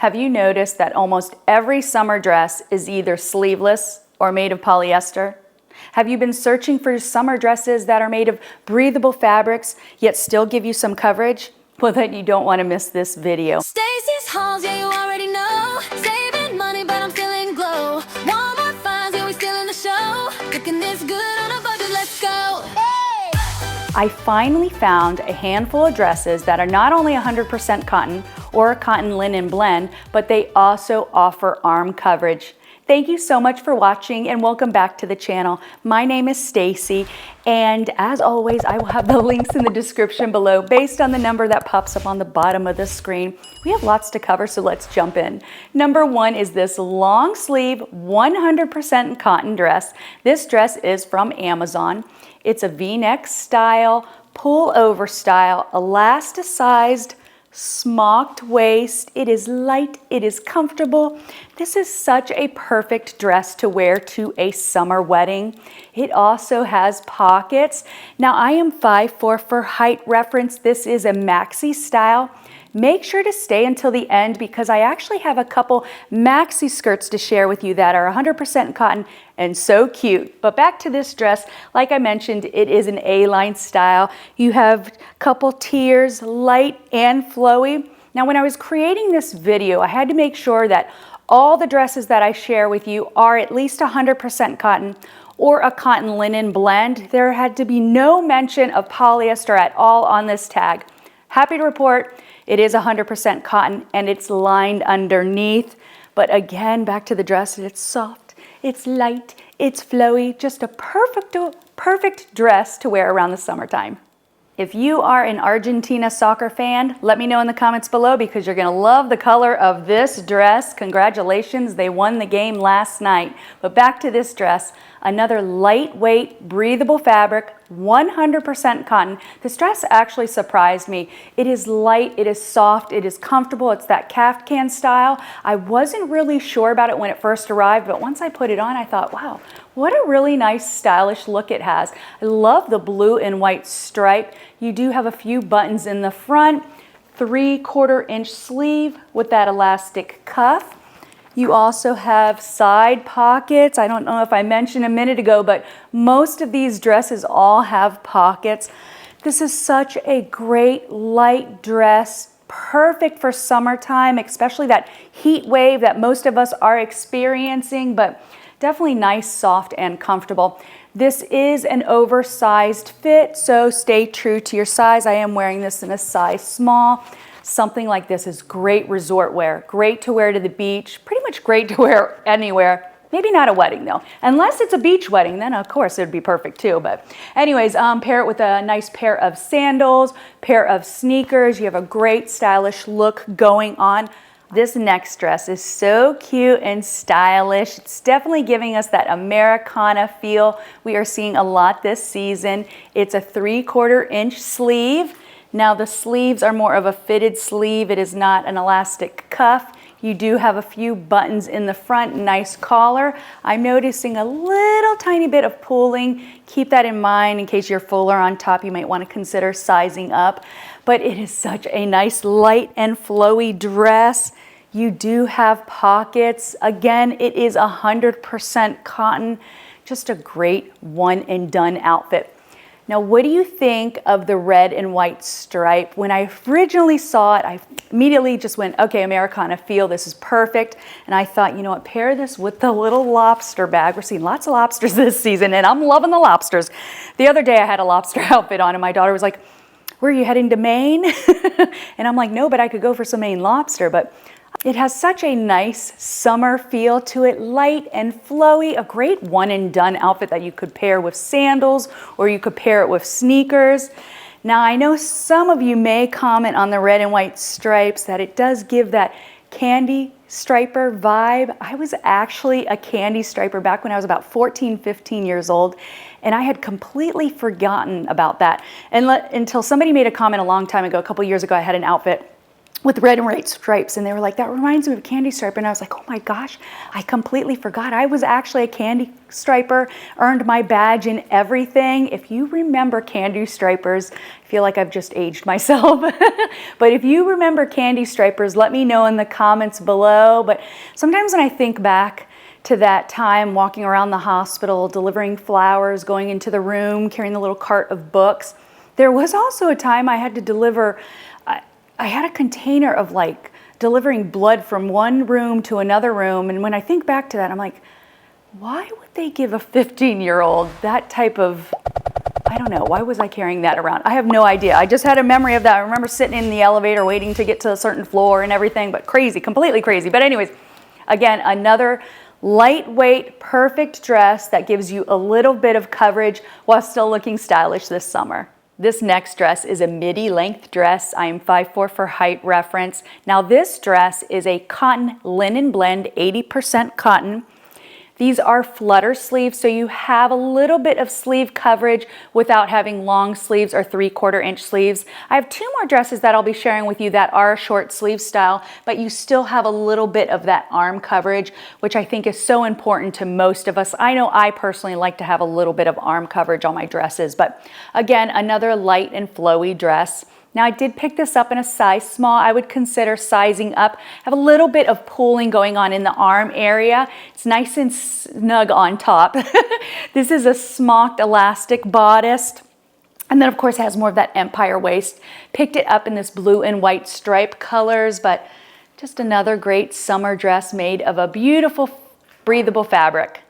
Have you noticed that almost every summer dress is either sleeveless or made of polyester? Have you been searching for summer dresses that are made of breathable fabrics yet still give you some coverage? Well, then you don't want to miss this video. Stacy's Halls, yeah, you already know. Saving money, but I'm feeling glow. Walmart finds, yeah, we still in the show. Looking this good on a budget, let's go. Hey! I finally found a handful of dresses that are not only 100% cotton or a cotton linen blend, but they also offer arm coverage. Thank you so much for watching and welcome back to the channel. My name is Stacy, and as always, I will have the links in the description below based on the number that pops up on the bottom of the screen. We have lots to cover, so let's jump in. Number one is this long sleeve 100% cotton dress. This dress is from Amazon. It's a V-neck style, pull-over style, elasticized, smocked waist. It is light, it is comfortable. This is such a perfect dress to wear to a summer wedding. It also has pockets. Now I am 5'4" for height reference. This is a maxi style. Make sure to stay until the end because I actually have a couple maxi skirts to share with you that are 100% cotton and so cute. But back to this dress, like I mentioned, it is an A-line style. You have a couple tiers, light and flowy. Now when I was creating this video, I had to make sure that all the dresses that I share with you are at least 100% cotton or a cotton linen blend. There had to be no mention of polyester at all on this tag. Happy to report, it is 100% cotton and it's lined underneath. But again, back to the dress, it's soft, it's light, it's flowy, just a perfect dress to wear around the summertime. If you are an Argentina soccer fan, let me know in the comments below because you're gonna love the color of this dress. Congratulations, they won the game last night. But back to this dress, another lightweight, breathable fabric, 100% cotton. This dress actually surprised me. It is light, it is soft, it is comfortable. It's that caftan style. I wasn't really sure about it when it first arrived, but once I put it on, I thought, wow, what a really nice stylish look it has. I love the blue and white stripe. You do have a few buttons in the front, 3/4 inch sleeve with that elastic cuff. You also have side pockets. I don't know if I mentioned a minute ago, but most of these dresses all have pockets. This is such a great light dress, perfect for summertime, especially that heat wave that most of us are experiencing, but definitely nice, soft, and comfortable. This is an oversized fit, so stay true to your size. I am wearing this in a size small. Something like this is great resort wear, great to wear to the beach, pretty much great to wear anywhere. Maybe not a wedding though. Unless it's a beach wedding, then of course it would be perfect too. But anyways, pair it with a nice pair of sandals, pair of sneakers. You have a great stylish look going on. This next dress is so cute and stylish. It's definitely giving us that Americana feel we are seeing a lot this season. It's a 3/4 inch sleeve. Now the sleeves are more of a fitted sleeve. It is not an elastic cuff. You do have a few buttons in the front, nice collar. I'm noticing a little tiny bit of pooling. Keep that in mind in case you're fuller on top. You might want to consider sizing up. But it is such a nice light and flowy dress. You do have pockets. Again, it is 100% cotton. Just a great one and done outfit. Now, what do you think of the red and white stripe? When I originally saw it, I immediately just went, okay, Americana feel, this is perfect. And I thought, you know what, pair this with the little lobster bag. We're seeing lots of lobsters this season, and I'm loving the lobsters. The other day I had a lobster outfit on, and my daughter was like, where are you heading to Maine? And I'm like, no, but I could go for some Maine lobster. But it has such a nice summer feel to it, light and flowy, a great one and done outfit that you could pair with sandals or you could pair it with sneakers. Now I know some of you may comment on the red and white stripes that it does give that candy striper vibe. I was actually a candy striper back when I was about 14, 15 years old, and I had completely forgotten about that until somebody made a comment a long time ago, a couple years ago. I had an outfit with red and white stripes, and they were like, that reminds me of a candy stripe. And I was like, oh my gosh, I completely forgot. I was actually a candy striper, earned my badge and everything. If you remember candy stripers, I feel like I've just aged myself. But if you remember candy stripers, let me know in the comments below. But sometimes when I think back to that time walking around the hospital, delivering flowers, going into the room, carrying the little cart of books, there was also a time I had to deliver, I had a container of like delivering blood from one room to another room. And when I think back to that, I'm like, why would they give a 15-year-old that type of, I don't know, why was I carrying that around? I have no idea. I just had a memory of that. I remember sitting in the elevator waiting to get to a certain floor and everything, but crazy, completely crazy. But anyways, again, another lightweight, perfect dress that gives you a little bit of coverage while still looking stylish this summer. This next dress is a midi length dress. I am 5'4" for height reference. Now this dress is a cotton linen blend, 80% cotton. These are flutter sleeves, so you have a little bit of sleeve coverage without having long sleeves or 3/4 inch sleeves. I have two more dresses that I'll be sharing with you that are short sleeve style, but you still have a little bit of that arm coverage, which I think is so important to most of us. I know I personally like to have a little bit of arm coverage on my dresses, but again, another light and flowy dress. Now I did pick this up in a size small. I would consider sizing up. Have a little bit of pooling going on in the arm area. It's nice and snug on top. This is a smocked elastic bodice. And then of course it has more of that empire waist. Picked it up in this blue and white stripe colors, but just another great summer dress made of a beautiful breathable fabric.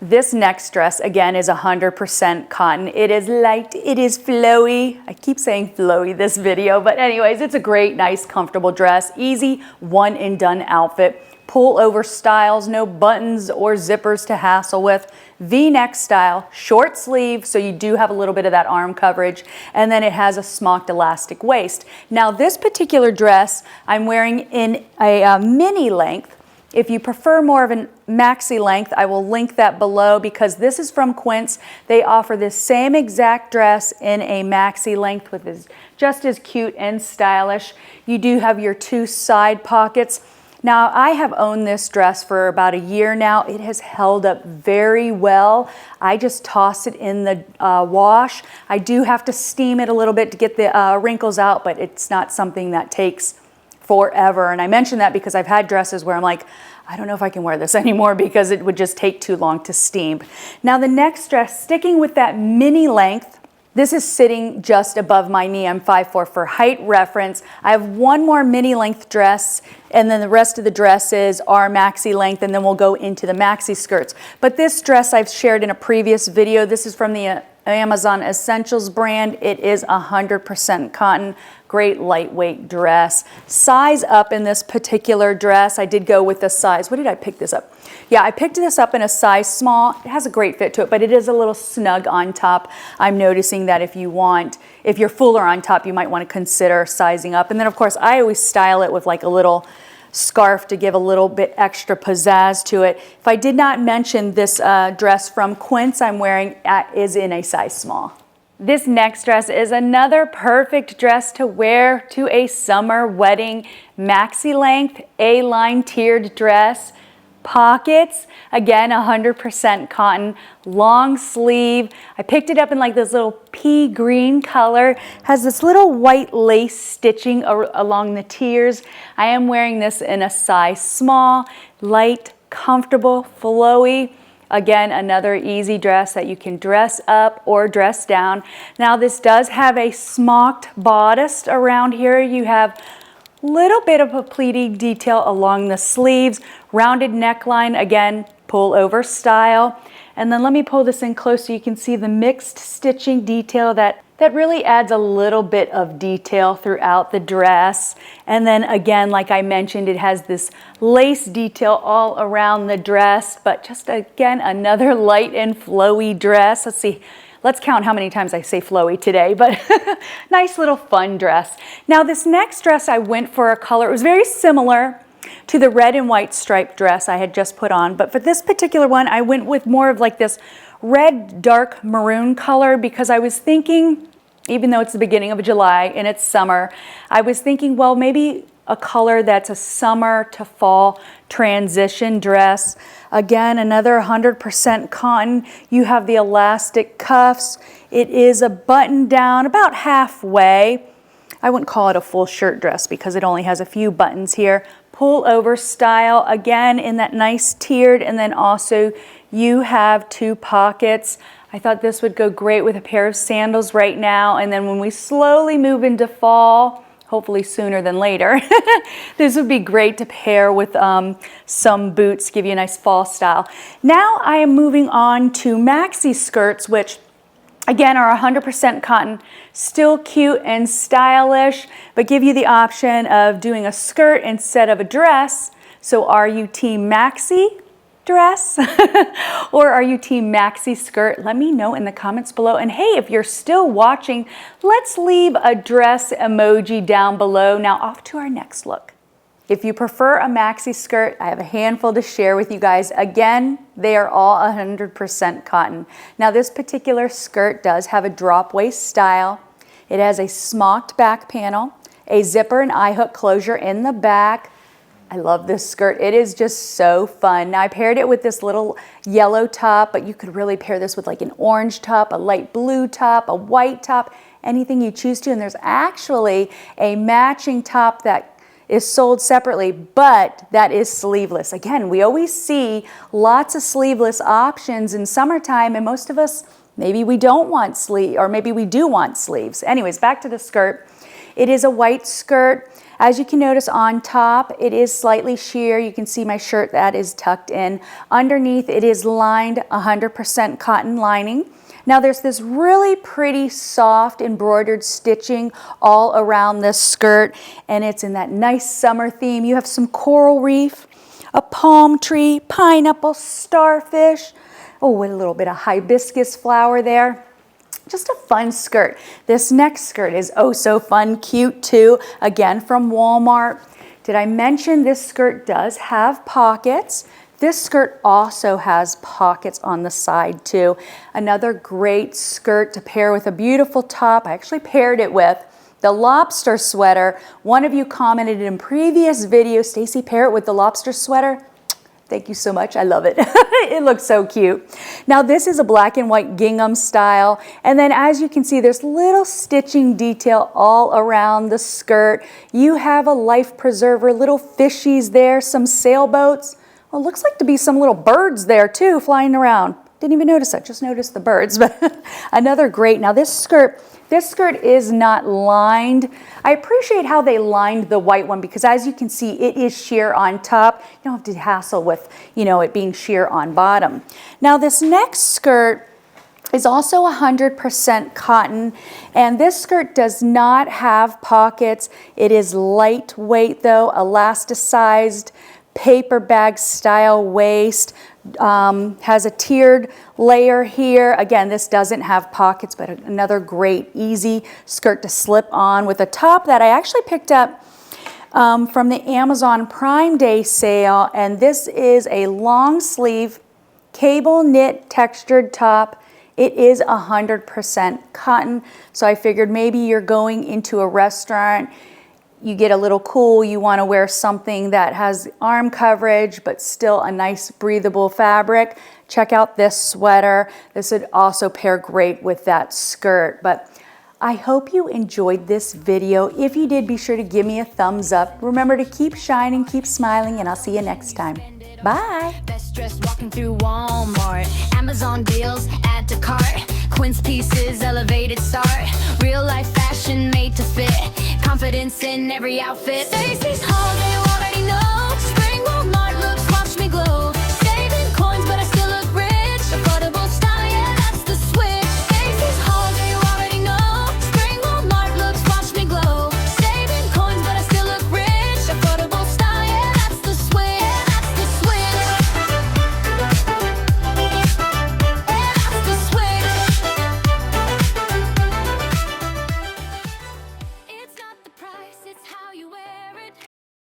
This next dress, again, is 100% cotton. It is light, it is flowy. I keep saying flowy this video, but anyways, it's a great, nice, comfortable dress. Easy, one and done outfit. Pull over styles, no buttons or zippers to hassle with. V-neck style, short sleeve, so you do have a little bit of that arm coverage, and then it has a smocked elastic waist. Now this particular dress I'm wearing in a mini length. If you prefer more of a maxi length, I will link that below because this is from Quince. They offer this same exact dress in a maxi length, which is just as cute and stylish. You do have your two side pockets. Now, I have owned this dress for about a year now. It has held up very well. I just toss it in the wash. I do have to steam it a little bit to get the wrinkles out, but it's not something that takes forever. And I mention that because I've had dresses where I'm like, I don't know if I can wear this anymore because it would just take too long to steam. Now the next dress, sticking with that mini length, this is sitting just above my knee. I'm 5'4" for height reference. I have one more mini length dress, and then the rest of the dresses are maxi length, and then we'll go into the maxi skirts. But this dress I've shared in a previous video. This is from the Amazon Essentials brand. It is 100% cotton. Great lightweight dress. Size up in this particular dress. I did go with the size. What did I pick this up? Yeah, I picked this up in a size small. It has a great fit to it, but it is a little snug on top. I'm noticing that if you're fuller on top, you might want to consider sizing up. And then of course, I always style it with like a little scarf to give a little bit extra pizzazz to it. If I did not mention this dress from Quince I'm wearing is in a size small. This next dress is another perfect dress to wear to a summer wedding. Maxi length, A-line tiered dress. Pockets, again 100% cotton, long sleeve. I picked it up in like this little pea green color. Has this little white lace stitching along the tiers. I am wearing this in a size small, light, comfortable, flowy. Again, another easy dress that you can dress up or dress down. Now this does have a smocked bodice around here. You have a little bit of a pleating detail along the sleeves, rounded neckline, again, pull over style. And then let me pull this in close so you can see the mixed stitching detail that really adds a little bit of detail throughout the dress. And then again, like I mentioned, it has this lace detail all around the dress, but just again, another light and flowy dress. Let's see. Let's count how many times I say flowy today, but nice little fun dress. Now this next dress I went for a color, it was very similar to the red and white striped dress I had just put on, but for this particular one, I went with more of like this red dark maroon color because I was thinking, even though it's the beginning of July and it's summer, I was thinking, well, maybe a color that's a summer to fall transition dress. Again, another 100% cotton. You have the elastic cuffs. It is a button down about halfway. I wouldn't call it a full shirt dress because it only has a few buttons here. Pull over style, again in that nice tiered, and then also you have 2 pockets. I thought this would go great with a pair of sandals right now, and then when we slowly move into fall, hopefully sooner than later, this would be great to pair with some boots, give you a nice fall style. Now I am moving on to maxi skirts, which again are 100% cotton, still cute and stylish, but give you the option of doing a skirt instead of a dress. So are you team maxi dress or are you team maxi skirt? Let me know in the comments below. And hey, if you're still watching, let's leave a dress emoji down below. Now off to our next look. If you prefer a maxi skirt, I have a handful to share with you guys. Again, they are all 100% cotton. Now this particular skirt does have a drop waist style. It has a smocked back panel, a zipper and eye hook closure in the back. I love this skirt. It is just so fun. Now I paired it with this little yellow top, but you could really pair this with like an orange top, a light blue top, a white top, anything you choose to. And there's actually a matching top that is sold separately, but that is sleeveless. Again, we always see lots of sleeveless options in summertime, and most of us, maybe we don't want sleeve, or maybe we do want sleeves. Anyways, back to the skirt. It is a white skirt. As you can notice on top, it is slightly sheer. You can see my shirt that is tucked in. Underneath, it is lined 100% cotton lining. Now there's this really pretty soft embroidered stitching all around this skirt, and it's in that nice summer theme. You have some coral reef, a palm tree, pineapple, starfish, oh, with a little bit of hibiscus flower there. Just a fun skirt. This next skirt is oh so fun, cute too. Again, from Walmart. Did I mention this skirt does have pockets? This skirt also has pockets on the side too. Another great skirt to pair with a beautiful top. I actually paired it with the lobster sweater. One of you commented in previous videos, Stacy, pair it with the lobster sweater. Thank you so much. I love it. It looks so cute. Now this is a black and white gingham style. And then as you can see, there's little stitching detail all around the skirt. You have a life preserver, little fishies there, some sailboats. Well, it looks like to be some little birds there too, flying around. Didn't even notice that, just noticed the birds. But another great, now this skirt is not lined. I appreciate how they lined the white one because as you can see, it is sheer on top. You don't have to hassle with, it being sheer on bottom. Now this next skirt is also 100% cotton, and this skirt does not have pockets. It is lightweight though, elasticized, paper bag style waist, has a tiered layer here. Again, this doesn't have pockets, but another great easy skirt to slip on with a top that I actually picked up from the Amazon Prime Day sale, and this is a long sleeve cable knit textured top. It is 100% cotton, so I figured maybe you're going into a restaurant, you get a little cool, you want to wear something that has arm coverage but still a nice breathable fabric. Check out this sweater. This would also pair great with that skirt. But I hope you enjoyed this video. If you did, be sure to give me a thumbs up. Remember to keep shining, keep smiling, and I'll see you next time. Bye. Best dressed walking through Walmart. Amazon deals, add to cart. Quince pieces, elevated start. Real life fashion made to fit. Confidence in every outfit. Stacey's home, you already know.